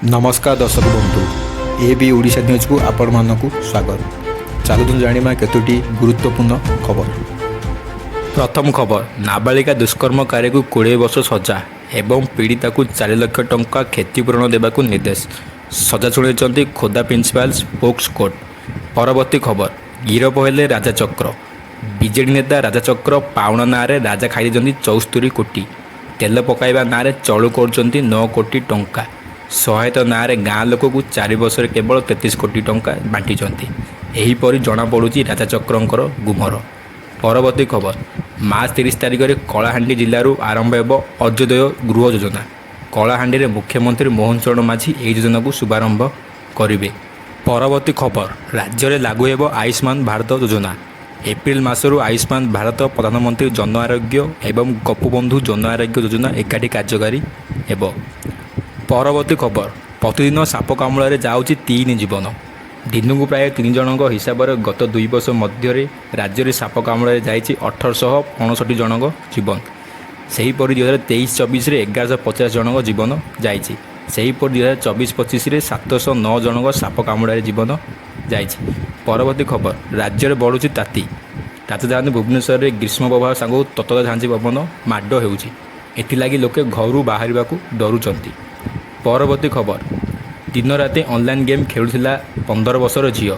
नमस्कार दर्शक बंधु ए भी ओडिशा न्यूज को आपण मानक स्वागत। चलतु जाना केतोटी गुरुत्वपूर्ण खबर। प्रथम खबर, नाबालिका दुष्कर्मकारी को 20 वर्ष सजा एवं पीड़िता को 4 लाख टंका क्षतिपूरण देवाक निर्देश। सजा शुणी खोदा प्रिंसिपाल स्पोक्स कोर्ट। परवर्ती खबर, गिरफ हेले राजा चक्र। बीजेडी नेता राजा चक्र पाउणा ना राजा खाई 74 कोटी, तेल पकाइबा ना चलू कर 9 कोटी टंका, सहायता ना गाँ लोक को 4 वर्ष केवल 33 कोटी टंका बांटी। एहीपरि जमापड़ी राजा चक्रंकर गुमर। परवर्ती खबर, मार्च 30 तारिख में कलाहांडी जिलूर आरंभ हो अजोदय गृह योजना। कलाहांडी में मुख्यमंत्री मोहन चरण माझी यह योजना को शुभारंभ करेंगे। परवर्ती खबर, राज्य में लागू हो आयुष्मान भारत योजना। एप्रिल मासरू आयुष्मान भारत प्रधानमंत्री जन आरोग्य एवं गोपबंधु जन आरोग्य योजना एकाठी कार्यकारी हेब। परवर्ती खबर, प्रतिदिन साप कामुड़ जाऊँगी 3 जीवन। दिन को प्राय 3 जन हिसाब से गत 2 वर्ष मध्य राज्य में साप कामुड़ जाइए 1865 जन जीवन। सेहीपरि 2023-24 1150 जन जीवन जाइए। सेहीपरि 2024-25 709 जन साप कामुड़ जीवन जाइए। परवर्ती खबर, राज्य में बढ़ुची ताती। राजधानी भुवनेश्वर में ग्रीष्म प्रभाव सांगू ततला झांझी पवन माड होगी, लोके घर बाहर डरुंच। परवर्ती खबर, दिन राति ऑनलाइन गेम खेलुला 15 वर्षर झील।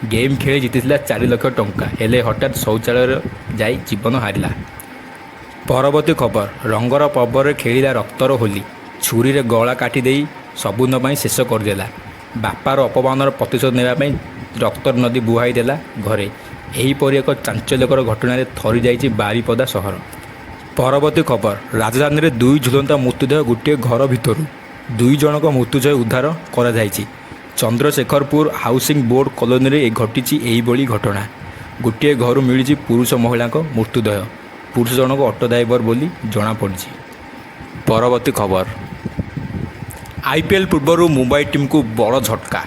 गेम खेली जीति 4 लाख टंका, हेले हठात शौचालय जाई जीवन हारिला। परवर्ती खबर, रंगर पर्वर खेलिला रक्तर होली। छुरी रे गला काटी देई सबुन ପାଇଁ शेष करदेला। बापार अपमानर प्रतिशोध नेबापై रक्तर नदी बुहाई देला घरे। एहीपरि एक चांचल्यकर घटना थरी जाइछि बारिपदा सहर। परवर्ती खबर, राजधानी में 2 झुलंता मृतदेह गोटे घर भितर। 2 जनक मृत्युजय उद्धार करा जाइछि। चंद्रशेखरपुर हाउसिंग बोर्ड कॉलोनी में घटी यही घटना। गोटे घर मिली पुरुष महिला मृत्युदेह। पुरुष जनक ऑटो ड्राइवर बोली जमापड़ी। परवर्ती खबर, आईपीएल पूर्व मुंबई टीम को बड़ झटका।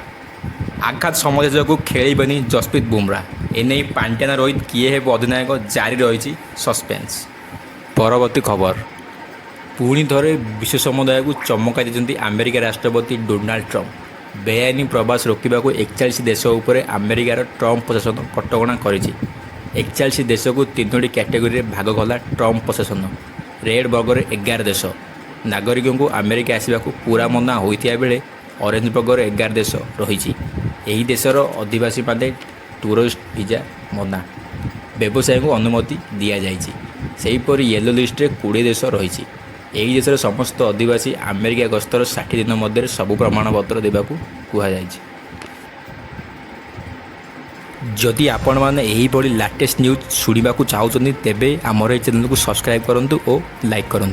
आघात समस्या को खेलेबनी जसप्रीत बुमराह। एने पांड्या रोहित किए हे अधिनायक जारी रही सस्पेंस। परवर्ती खबर, पुणी थे विश्व समुदाय को चमका देते अमेरिका राष्ट्रपति डोनाल्ड ट्रम्प। बेआईन प्रवास रोकने को 41 देश उपर अमेरिकार ट्रम्प प्रशासन कटकणा कर 41 देश को 3टी कैटेगोरी भाग कला ट्रम्प प्रशासन। रेड बर्गर 11 देश नागरिकों को अमेरिका आसवाक पूरा मना होता बेले ऑरेंज बर्गर 11 देश रही। यही देशर अधिवासी माने टूरिस्ट वीजा मना, व्यवसाय को अनुमति दि जापर। येलो लिस्ट रे 20 देश रही। यही देशर समस्त अधिवासी अमेरिका गस्तर 60 दिन मध्य सबु प्रमाणपत्र देवाक कहुई। जदि आपण मैंने यही लेटेस्ट न्यूज शुणा चाहते तेबे आमर चैनल को सब्सक्राइब करूँ और लाइक करूँ।